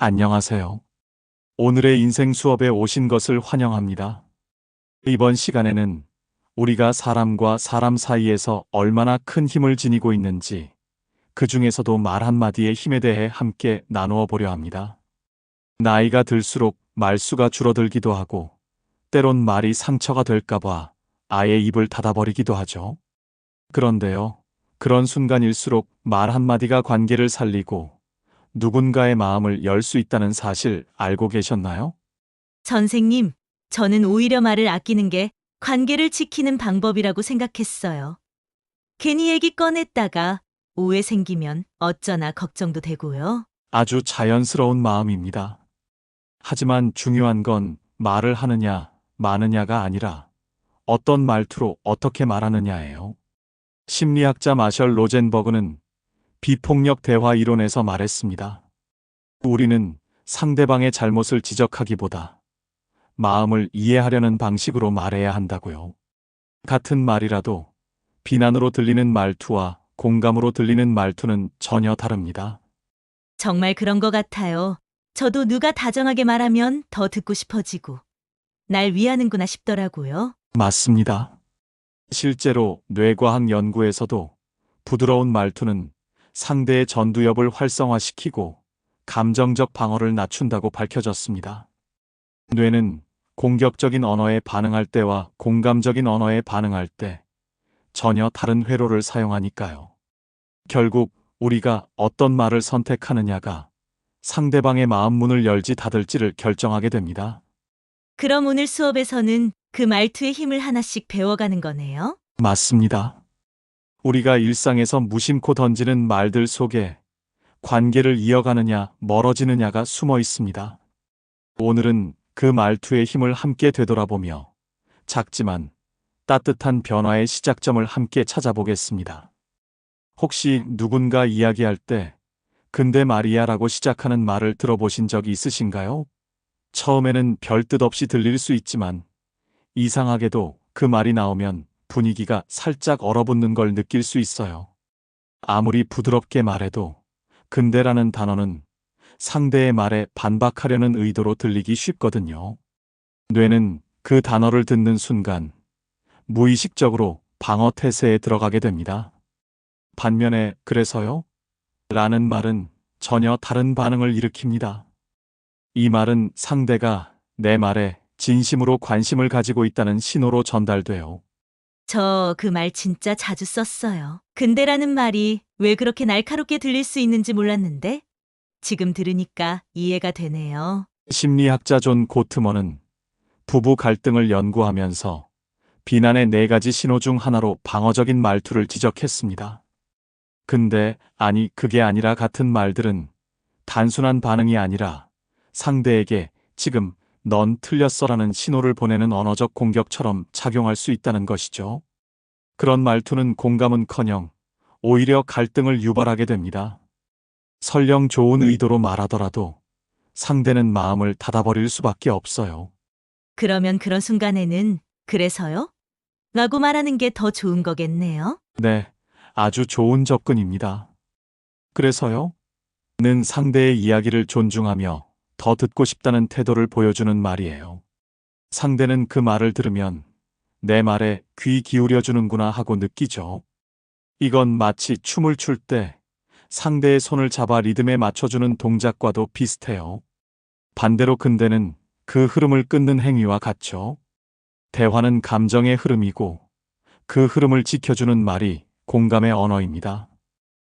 안녕하세요. 오늘의 인생 수업에 오신 것을 환영합니다. 이번 시간에는 우리가 사람과 사람 사이에서 얼마나 큰 힘을 지니고 있는지, 그 중에서도 말 한마디의 힘에 대해 함께 나누어 보려 합니다. 나이가 들수록 말수가 줄어들기도 하고, 때론 말이 상처가 될까봐 아예 입을 닫아버리기도 하죠. 그런데요, 그런 순간일수록 말 한마디가 관계를 살리고 누군가의 마음을 열 수 있다는 사실 알고 계셨나요? 선생님, 저는 오히려 말을 아끼는 게 관계를 지키는 방법이라고 생각했어요. 괜히 얘기 꺼냈다가 오해 생기면 어쩌나 걱정도 되고요. 아주 자연스러운 마음입니다. 하지만 중요한 건 말을 하느냐, 마느냐가 아니라 어떤 말투로 어떻게 말하느냐예요. 심리학자 마셜 로젠버그는 비폭력 대화 이론에서 말했습니다. 우리는 상대방의 잘못을 지적하기보다 마음을 이해하려는 방식으로 말해야 한다고요. 같은 말이라도 비난으로 들리는 말투와 공감으로 들리는 말투는 전혀 다릅니다. 정말 그런 것 같아요. 저도 누가 다정하게 말하면 더 듣고 싶어지고 날 위하는구나 싶더라고요. 맞습니다. 실제로 뇌과학 연구에서도 부드러운 말투는 상대의 전두엽을 활성화시키고 감정적 방어를 낮춘다고 밝혀졌습니다. 뇌는 공격적인 언어에 반응할 때와 공감적인 언어에 반응할 때 전혀 다른 회로를 사용하니까요. 결국 우리가 어떤 말을 선택하느냐가 상대방의 마음 문을 열지 닫을지를 결정하게 됩니다. 그럼 오늘 수업에서는 그 말투의 힘을 하나씩 배워가는 거네요. 맞습니다. 우리가 일상에서 무심코 던지는 말들 속에 관계를 이어가느냐 멀어지느냐가 숨어 있습니다. 오늘은 그 말투의 힘을 함께 되돌아보며 작지만 따뜻한 변화의 시작점을 함께 찾아보겠습니다. 혹시 누군가 이야기할 때 근데 말이야라고 시작하는 말을 들어보신 적이 있으신가요? 처음에는 별 뜻 없이 들릴 수 있지만 이상하게도 그 말이 나오면 분위기가 살짝 얼어붙는 걸 느낄 수 있어요. 아무리 부드럽게 말해도 근데라는 단어는 상대의 말에 반박하려는 의도로 들리기 쉽거든요. 뇌는 그 단어를 듣는 순간 무의식적으로 방어 태세에 들어가게 됩니다. 반면에 그래서요? 라는 말은 전혀 다른 반응을 일으킵니다. 이 말은 상대가 내 말에 진심으로 관심을 가지고 있다는 신호로 전달돼요. 저 그 말 진짜 자주 썼어요. 근데라는 말이 왜 그렇게 날카롭게 들릴 수 있는지 몰랐는데 지금 들으니까 이해가 되네요. 심리학자 존 고트먼은 부부 갈등을 연구하면서 비난의 4가지 신호 중 하나로 방어적인 말투를 지적했습니다. 근데, 아니, 그게 아니라 같은 말들은 단순한 반응이 아니라 상대에게 지금 넌 틀렸어라는 신호를 보내는 언어적 공격처럼 작용할 수 있다는 것이죠. 그런 말투는 공감은커녕 오히려 갈등을 유발하게 됩니다. 설령 좋은 의도로 말하더라도 상대는 마음을 닫아버릴 수밖에 없어요. 그러면 그런 순간에는 그래서요? 라고 말하는 게 더 좋은 거겠네요. 네, 아주 좋은 접근입니다. 그래서요? 는 상대의 이야기를 존중하며 더 듣고 싶다는 태도를 보여주는 말이에요. 상대는 그 말을 들으면 내 말에 귀 기울여주는구나 하고 느끼죠. 이건 마치 춤을 출 때 상대의 손을 잡아 리듬에 맞춰주는 동작과도 비슷해요. 반대로 근대는 그 흐름을 끊는 행위와 같죠. 대화는 감정의 흐름이고 그 흐름을 지켜주는 말이 공감의 언어입니다.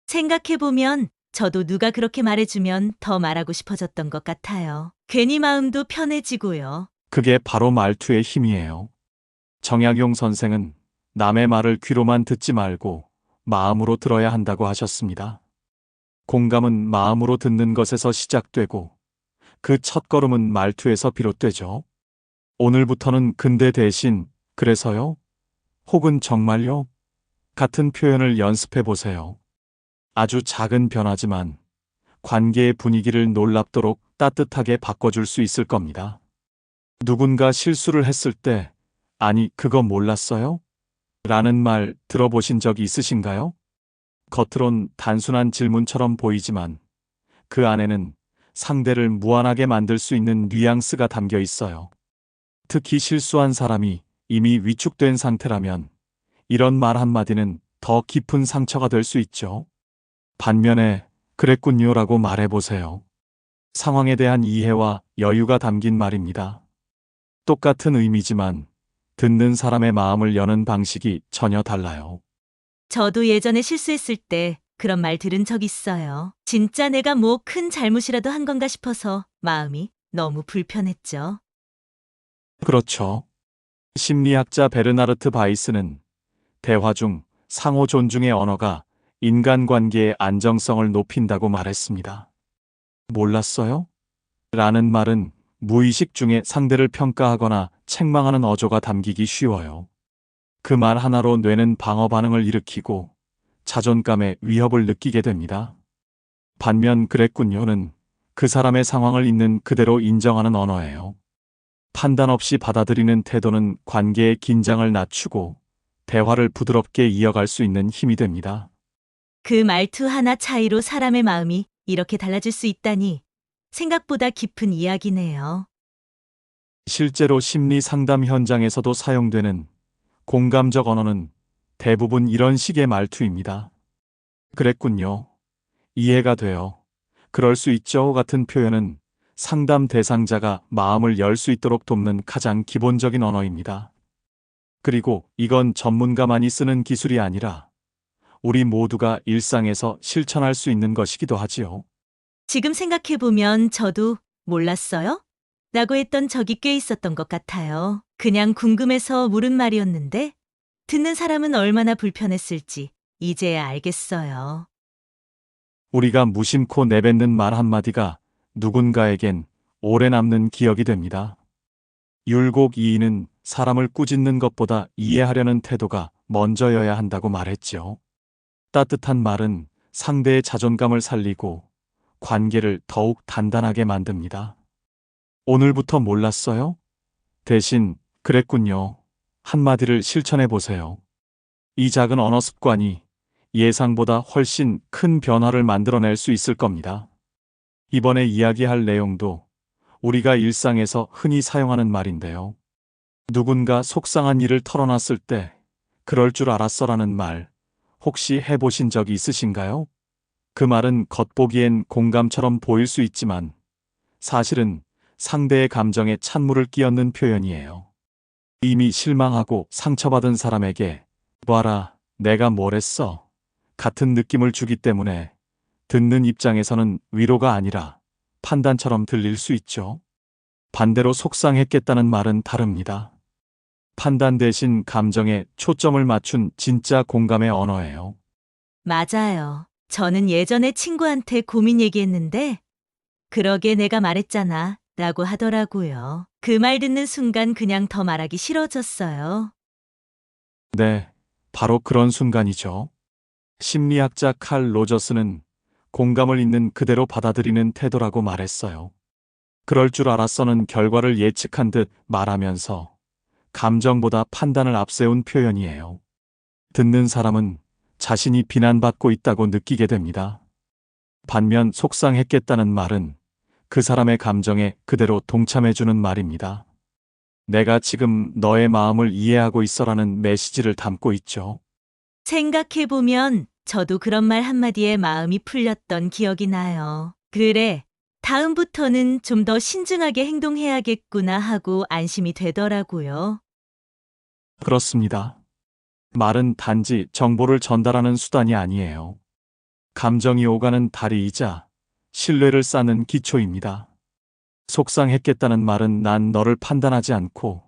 생각해보면 저도 누가 그렇게 말해주면 더 말하고 싶어졌던 것 같아요. 괜히 마음도 편해지고요. 그게 바로 말투의 힘이에요. 정약용 선생은 남의 말을 귀로만 듣지 말고 마음으로 들어야 한다고 하셨습니다. 공감은 마음으로 듣는 것에서 시작되고 그 첫걸음은 말투에서 비롯되죠. 오늘부터는 근데 대신 그래서요? 혹은 정말요? 같은 표현을 연습해 보세요. 아주 작은 변화지만 관계의 분위기를 놀랍도록 따뜻하게 바꿔줄 수 있을 겁니다. 누군가 실수를 했을 때, 아니, 그거 몰랐어요? 라는 말 들어보신 적이 있으신가요? 겉으론 단순한 질문처럼 보이지만 그 안에는 상대를 무안하게 만들 수 있는 뉘앙스가 담겨 있어요. 특히 실수한 사람이 이미 위축된 상태라면 이런 말 한마디는 더 깊은 상처가 될 수 있죠. 반면에 그랬군요라고 말해보세요. 상황에 대한 이해와 여유가 담긴 말입니다. 똑같은 의미지만 듣는 사람의 마음을 여는 방식이 전혀 달라요. 저도 예전에 실수했을 때 그런 말 들은 적 있어요. 진짜 내가 뭐 큰 잘못이라도 한 건가 싶어서 마음이 너무 불편했죠. 그렇죠. 심리학자 베르나르트 바이스는 대화 중 상호 존중의 언어가 인간관계의 안정성을 높인다고 말했습니다. 몰랐어요? 라는 말은 무의식 중에 상대를 평가하거나 책망하는 어조가 담기기 쉬워요. 그 말 하나로 뇌는 방어 반응을 일으키고 자존감에 위협을 느끼게 됩니다. 반면 그랬군요는 그 사람의 상황을 있는 그대로 인정하는 언어예요. 판단 없이 받아들이는 태도는 관계의 긴장을 낮추고 대화를 부드럽게 이어갈 수 있는 힘이 됩니다. 그 말투 하나 차이로 사람의 마음이 이렇게 달라질 수 있다니 생각보다 깊은 이야기네요. 실제로 심리 상담 현장에서도 사용되는 공감적 언어는 대부분 이런 식의 말투입니다. 그랬군요. 이해가 돼요. 그럴 수 있죠 같은 표현은 상담 대상자가 마음을 열 수 있도록 돕는 가장 기본적인 언어입니다. 그리고 이건 전문가만이 쓰는 기술이 아니라 우리 모두가 일상에서 실천할 수 있는 것이기도 하지요. 지금 생각해보면 저도 몰랐어요? 라고 했던 적이 꽤 있었던 것 같아요. 그냥 궁금해서 물은 말이었는데 듣는 사람은 얼마나 불편했을지 이제야 알겠어요. 우리가 무심코 내뱉는 말 한마디가 누군가에겐 오래 남는 기억이 됩니다. 율곡 이인은 사람을 꾸짖는 것보다 이해하려는 태도가 먼저여야 한다고 말했죠. 따뜻한 말은 상대의 자존감을 살리고 관계를 더욱 단단하게 만듭니다. 오늘부터 몰랐어요? 대신 그랬군요. 한마디를 실천해 보세요. 이 작은 언어 습관이 예상보다 훨씬 큰 변화를 만들어낼 수 있을 겁니다. 이번에 이야기할 내용도 우리가 일상에서 흔히 사용하는 말인데요. 누군가 속상한 일을 털어놨을 때 그럴 줄 알았어라는 말 혹시 해보신 적이 있으신가요? 그 말은 겉보기엔 공감처럼 보일 수 있지만 사실은 상대의 감정에 찬물을 끼얹는 표현이에요. 이미 실망하고 상처받은 사람에게 봐라, 내가 뭘 했어? 같은 느낌을 주기 때문에 듣는 입장에서는 위로가 아니라 판단처럼 들릴 수 있죠. 반대로 속상했겠다는 말은 다릅니다. 판단 대신 감정에 초점을 맞춘 진짜 공감의 언어예요. 맞아요. 저는 예전에 친구한테 고민 얘기했는데 그러게 내가 말했잖아 라고 하더라고요. 그 말 듣는 순간 그냥 더 말하기 싫어졌어요. 네, 바로 그런 순간이죠. 심리학자 칼 로저스는 공감을 있는 그대로 받아들이는 태도라고 말했어요. 그럴 줄 알았어는 결과를 예측한 듯 말하면서 감정보다 판단을 앞세운 표현이에요. 듣는 사람은 자신이 비난받고 있다고 느끼게 됩니다. 반면 속상했겠다는 말은 그 사람의 감정에 그대로 동참해주는 말입니다. 내가 지금 너의 마음을 이해하고 있어라는 메시지를 담고 있죠. 생각해보면 저도 그런 말 한마디에 마음이 풀렸던 기억이 나요. 그래, 다음부터는 좀 더 신중하게 행동해야겠구나 하고 안심이 되더라고요. 그렇습니다. 말은 단지 정보를 전달하는 수단이 아니에요. 감정이 오가는 다리이자 신뢰를 쌓는 기초입니다. 속상했겠다는 말은 난 너를 판단하지 않고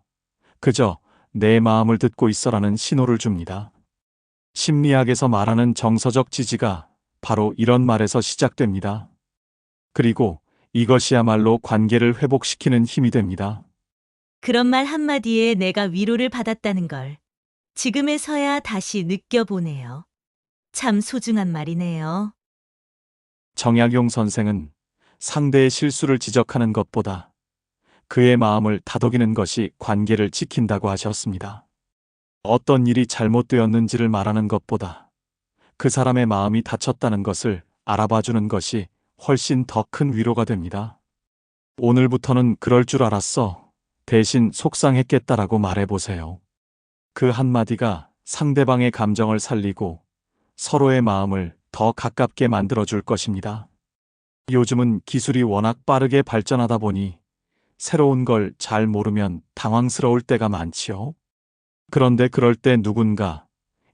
그저 내 마음을 듣고 있어라는 신호를 줍니다. 심리학에서 말하는 정서적 지지가 바로 이런 말에서 시작됩니다. 그리고 이것이야말로 관계를 회복시키는 힘이 됩니다. 그런 말 한마디에 내가 위로를 받았다는 걸 지금에서야 다시 느껴보네요. 참 소중한 말이네요. 정약용 선생은 상대의 실수를 지적하는 것보다 그의 마음을 다독이는 것이 관계를 지킨다고 하셨습니다. 어떤 일이 잘못되었는지를 말하는 것보다 그 사람의 마음이 다쳤다는 것을 알아봐 주는 것이 훨씬 더 큰 위로가 됩니다. 오늘부터는 그럴 줄 알았어. 대신 속상했겠다라고 말해보세요. 그 한마디가 상대방의 감정을 살리고 서로의 마음을 더 가깝게 만들어줄 것입니다. 요즘은 기술이 워낙 빠르게 발전하다 보니 새로운 걸 잘 모르면 당황스러울 때가 많지요. 그런데 그럴 때 누군가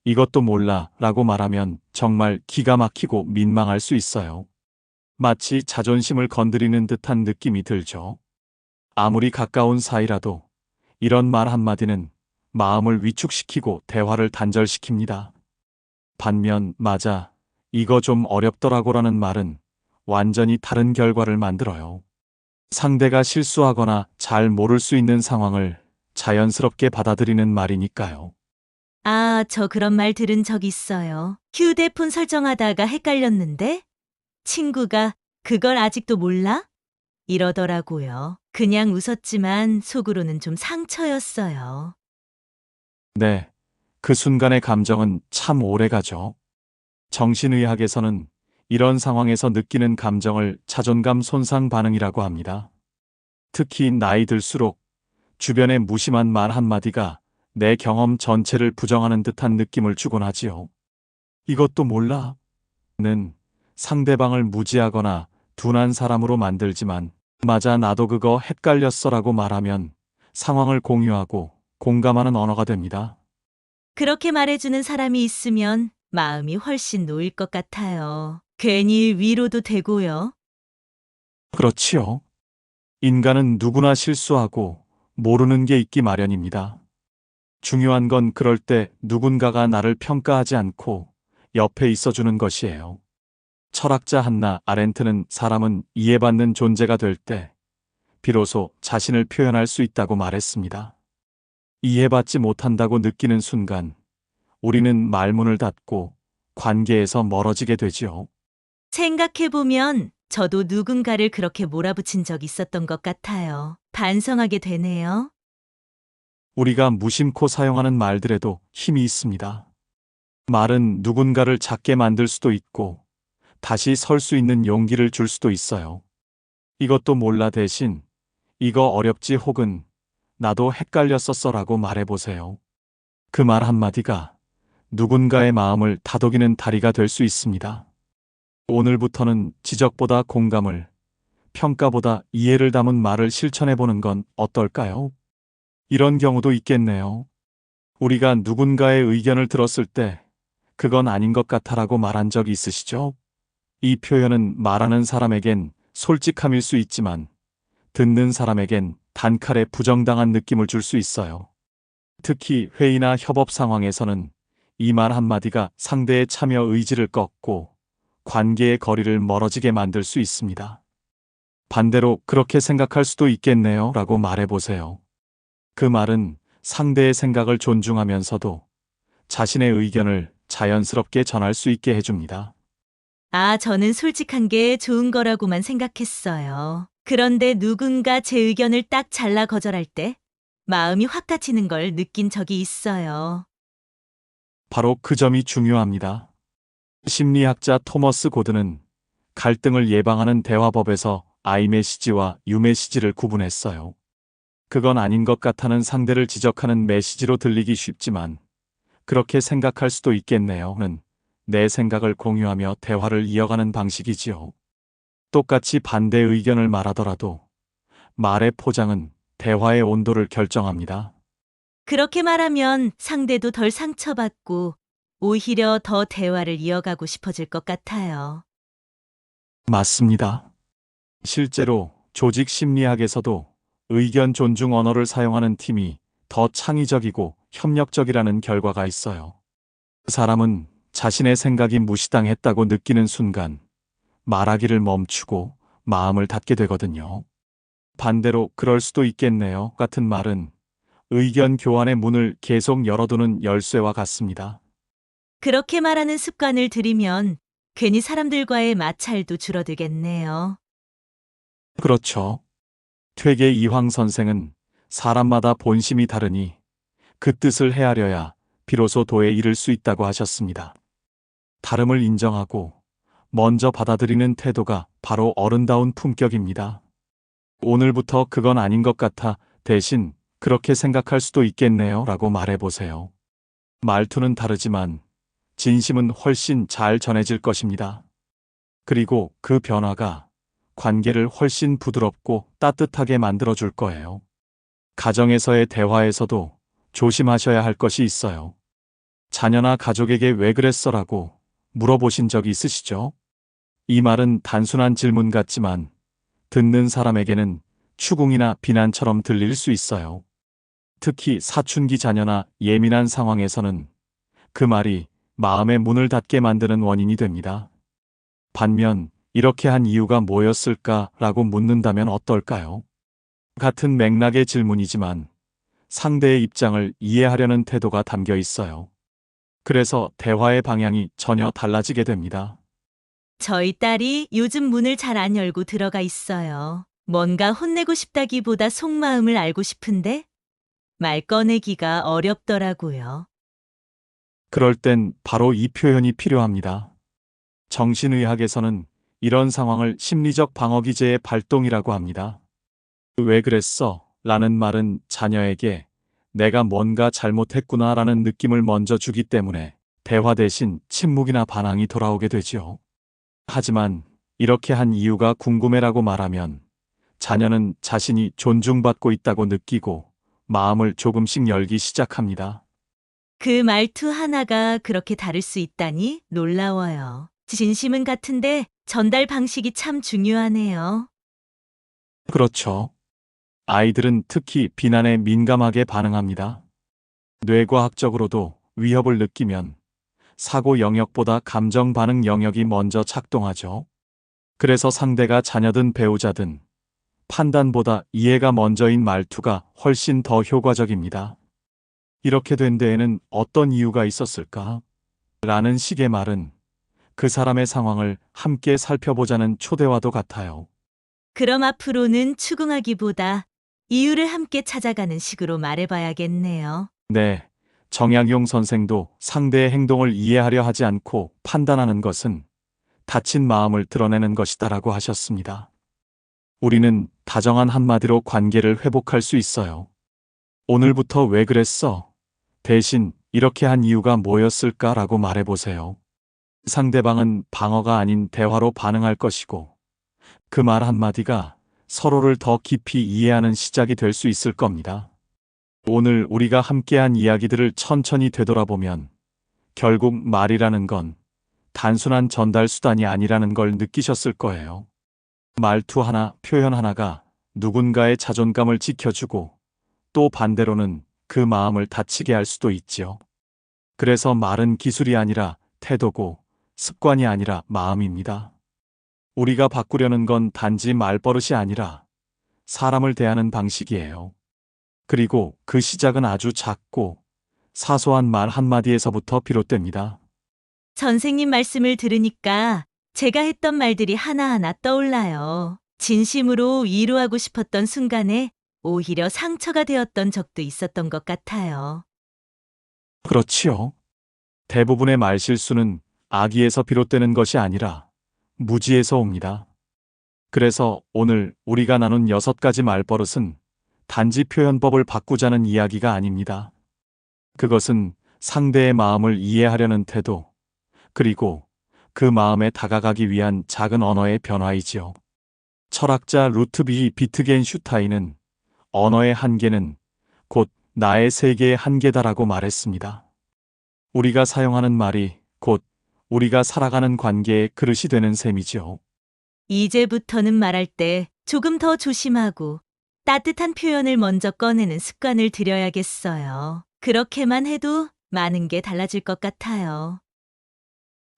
이것도 몰라 라고 말하면 정말 기가 막히고 민망할 수 있어요. 마치 자존심을 건드리는 듯한 느낌이 들죠. 아무리 가까운 사이라도 이런 말 한마디는 마음을 위축시키고 대화를 단절시킵니다. 반면 맞아, 이거 좀 어렵더라고라는 말은 완전히 다른 결과를 만들어요. 상대가 실수하거나 잘 모를 수 있는 상황을 자연스럽게 받아들이는 말이니까요. 아, 저 그런 말 들은 적 있어요. 휴대폰 설정하다가 헷갈렸는데 친구가 그걸 아직도 몰라? 이러더라고요. 그냥 웃었지만 속으로는 좀 상처였어요. 네, 그 순간의 감정은 참 오래가죠. 정신의학에서는 이런 상황에서 느끼는 감정을 자존감 손상 반응이라고 합니다. 특히 나이 들수록 주변의 무심한 말 한마디가 내 경험 전체를 부정하는 듯한 느낌을 주곤 하지요. 이것도 몰라? 는 상대방을 무지하거나 둔한 사람으로 만들지만 맞아 나도 그거 헷갈렸어라고 말하면 상황을 공유하고 공감하는 언어가 됩니다. 그렇게 말해주는 사람이 있으면 마음이 훨씬 놓일 것 같아요. 괜히 위로도 되고요. 그렇지요. 인간은 누구나 실수하고 모르는 게 있기 마련입니다. 중요한 건 그럴 때 누군가가 나를 평가하지 않고 옆에 있어주는 것이에요. 철학자 한나 아렌트는 사람은 이해받는 존재가 될 때 비로소 자신을 표현할 수 있다고 말했습니다. 이해받지 못한다고 느끼는 순간 우리는 말문을 닫고 관계에서 멀어지게 되지요. 생각해보면 저도 누군가를 그렇게 몰아붙인 적 있었던 것 같아요. 반성하게 되네요. 우리가 무심코 사용하는 말들에도 힘이 있습니다. 말은 누군가를 작게 만들 수도 있고 다시 설 수 있는 용기를 줄 수도 있어요. 이것도 몰라 대신 이거 어렵지 혹은 나도 헷갈렸었어라고 말해보세요. 그 말 한마디가 누군가의 마음을 다독이는 다리가 될 수 있습니다. 오늘부터는 지적보다 공감을, 평가보다 이해를 담은 말을 실천해보는 건 어떨까요? 이런 경우도 있겠네요. 우리가 누군가의 의견을 들었을 때 그건 아닌 것 같아라고 말한 적이 있으시죠? 이 표현은 말하는 사람에겐 솔직함일 수 있지만 듣는 사람에겐 단칼에 부정당한 느낌을 줄 수 있어요. 특히 회의나 협업 상황에서는 이 말 한마디가 상대의 참여 의지를 꺾고 관계의 거리를 멀어지게 만들 수 있습니다. 반대로 그렇게 생각할 수도 있겠네요 라고 말해보세요. 그 말은 상대의 생각을 존중하면서도 자신의 의견을 자연스럽게 전할 수 있게 해줍니다. 아, 저는 솔직한 게 좋은 거라고만 생각했어요. 그런데 누군가 제 의견을 딱 잘라 거절할 때 마음이 확 닫히는 걸 느낀 적이 있어요. 바로 그 점이 중요합니다. 심리학자 토머스 고든은 갈등을 예방하는 대화법에서 아이메시지와 유메시지를 구분했어요. 그건 아닌 것 같다는 상대를 지적하는 메시지로 들리기 쉽지만 그렇게 생각할 수도 있겠네요는 내 생각을 공유하며 대화를 이어가는 방식이지요. 똑같이 반대 의견을 말하더라도 말의 포장은 대화의 온도를 결정합니다. 그렇게 말하면 상대도 덜 상처받고 오히려 더 대화를 이어가고 싶어질 것 같아요. 맞습니다. 실제로 조직 심리학에서도 의견 존중 언어를 사용하는 팀이 더 창의적이고 협력적이라는 결과가 있어요. 사람은 자신의 생각이 무시당했다고 느끼는 순간 말하기를 멈추고 마음을 닫게 되거든요. 반대로 그럴 수도 있겠네요 같은 말은 의견 교환의 문을 계속 열어두는 열쇠와 같습니다. 그렇게 말하는 습관을 들이면 괜히 사람들과의 마찰도 줄어들겠네요. 그렇죠. 퇴계 이황 선생은 사람마다 본심이 다르니 그 뜻을 헤아려야 비로소 도에 이를 수 있다고 하셨습니다. 다름을 인정하고 먼저 받아들이는 태도가 바로 어른다운 품격입니다. 오늘부터 그건 아닌 것 같아 대신 그렇게 생각할 수도 있겠네요 라고 말해보세요. 말투는 다르지만 진심은 훨씬 잘 전해질 것입니다. 그리고 그 변화가 관계를 훨씬 부드럽고 따뜻하게 만들어줄 거예요. 가정에서의 대화에서도 조심하셔야 할 것이 있어요. 자녀나 가족에게 왜 그랬어라고 물어보신 적이 있으시죠? 이 말은 단순한 질문 같지만 듣는 사람에게는 추궁이나 비난처럼 들릴 수 있어요. 특히 사춘기 자녀나 예민한 상황에서는 그 말이 마음의 문을 닫게 만드는 원인이 됩니다. 반면 이렇게 한 이유가 뭐였을까라고 묻는다면 어떨까요? 같은 맥락의 질문이지만 상대의 입장을 이해하려는 태도가 담겨 있어요. 그래서 대화의 방향이 전혀 달라지게 됩니다. 저희 딸이 요즘 문을 잘 안 열고 들어가 있어요. 뭔가 혼내고 싶다기보다 속마음을 알고 싶은데 말 꺼내기가 어렵더라고요. 그럴 땐 바로 이 표현이 필요합니다. 정신의학에서는 이런 상황을 심리적 방어 기제의 발동이라고 합니다. 왜 그랬어? 라는 말은 자녀에게 내가 뭔가 잘못했구나 라는 느낌을 먼저 주기 때문에 대화 대신 침묵이나 반항이 돌아오게 되지요. 하지만 이렇게 한 이유가 궁금해라고 말하면 자녀는 자신이 존중받고 있다고 느끼고 마음을 조금씩 열기 시작합니다. 그 말투 하나가 그렇게 다를 수 있다니 놀라워요. 진심은 같은데 전달 방식이 참 중요하네요. 그렇죠. 아이들은 특히 비난에 민감하게 반응합니다. 뇌과학적으로도 위협을 느끼면 사고 영역보다 감정 반응 영역이 먼저 작동하죠. 그래서 상대가 자녀든 배우자든 판단보다 이해가 먼저인 말투가 훨씬 더 효과적입니다. 이렇게 된 데에는 어떤 이유가 있었을까? 라는 식의 말은 그 사람의 상황을 함께 살펴보자는 초대와도 같아요. 그럼 앞으로는 추궁하기보다 이유를 함께 찾아가는 식으로 말해봐야겠네요. 네, 정약용 선생도 상대의 행동을 이해하려 하지 않고 판단하는 것은 다친 마음을 드러내는 것이다라고 하셨습니다. 우리는 다정한 한마디로 관계를 회복할 수 있어요. 오늘부터 왜 그랬어? 대신 이렇게 한 이유가 뭐였을까라고 말해보세요. 상대방은 방어가 아닌 대화로 반응할 것이고 그 말 한마디가 서로를 더 깊이 이해하는 시작이 될 수 있을 겁니다. 오늘 우리가 함께한 이야기들을 천천히 되돌아보면 결국 말이라는 건 단순한 전달 수단이 아니라는 걸 느끼셨을 거예요. 말투 하나, 표현 하나가 누군가의 자존감을 지켜주고 또 반대로는 그 마음을 다치게 할 수도 있지요. 그래서 말은 기술이 아니라 태도고 습관이 아니라 마음입니다. 우리가 바꾸려는 건 단지 말버릇이 아니라 사람을 대하는 방식이에요. 그리고 그 시작은 아주 작고 사소한 말 한마디에서부터 비롯됩니다. 선생님 말씀을 들으니까 제가 했던 말들이 하나하나 떠올라요. 진심으로 위로하고 싶었던 순간에 오히려 상처가 되었던 적도 있었던 것 같아요. 그렇지요. 대부분의 말실수는 악의에서 비롯되는 것이 아니라 무지에서 옵니다. 그래서 오늘 우리가 나눈 6가지 말버릇은 단지 표현법을 바꾸자는 이야기가 아닙니다. 그것은 상대의 마음을 이해하려는 태도, 그리고 그 마음에 다가가기 위한 작은 언어의 변화이지요. 철학자 루트비 비트겐슈타인은 언어의 한계는 곧 나의 세계의 한계다라고 말했습니다. 우리가 사용하는 말이 곧 우리가 살아가는 관계의 그릇이 되는 셈이지요. 이제부터는 말할 때 조금 더 조심하고 따뜻한 표현을 먼저 꺼내는 습관을 들여야겠어요. 그렇게만 해도 많은 게 달라질 것 같아요.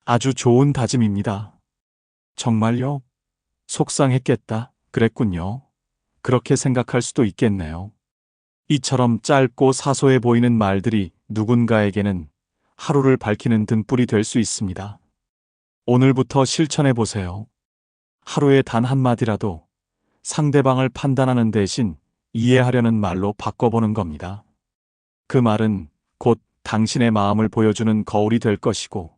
아주 좋은 다짐입니다. 정말요? 속상했겠다. 그랬군요. 그렇게 생각할 수도 있겠네요. 이처럼 짧고 사소해 보이는 말들이 누군가에게는 하루를 밝히는 등불이 될 수 있습니다. 오늘부터 실천해 보세요. 하루에 단 한마디라도 상대방을 판단하는 대신 이해하려는 말로 바꿔보는 겁니다. 그 말은 곧 당신의 마음을 보여주는 거울이 될 것이고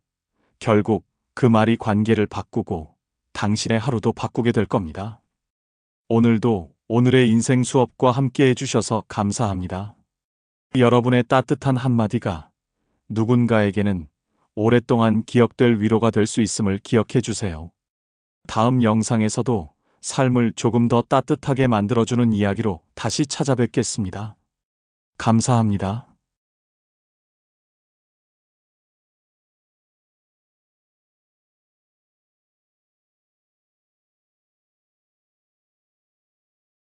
결국 그 말이 관계를 바꾸고 당신의 하루도 바꾸게 될 겁니다. 오늘도 오늘의 인생 수업과 함께 해주셔서 감사합니다. 여러분의 따뜻한 한마디가 누군가에게는 오랫동안 기억될 위로가 될 수 있음을 기억해 주세요. 다음 영상에서도 삶을 조금 더 따뜻하게 만들어주는 이야기로 다시 찾아뵙겠습니다. 감사합니다.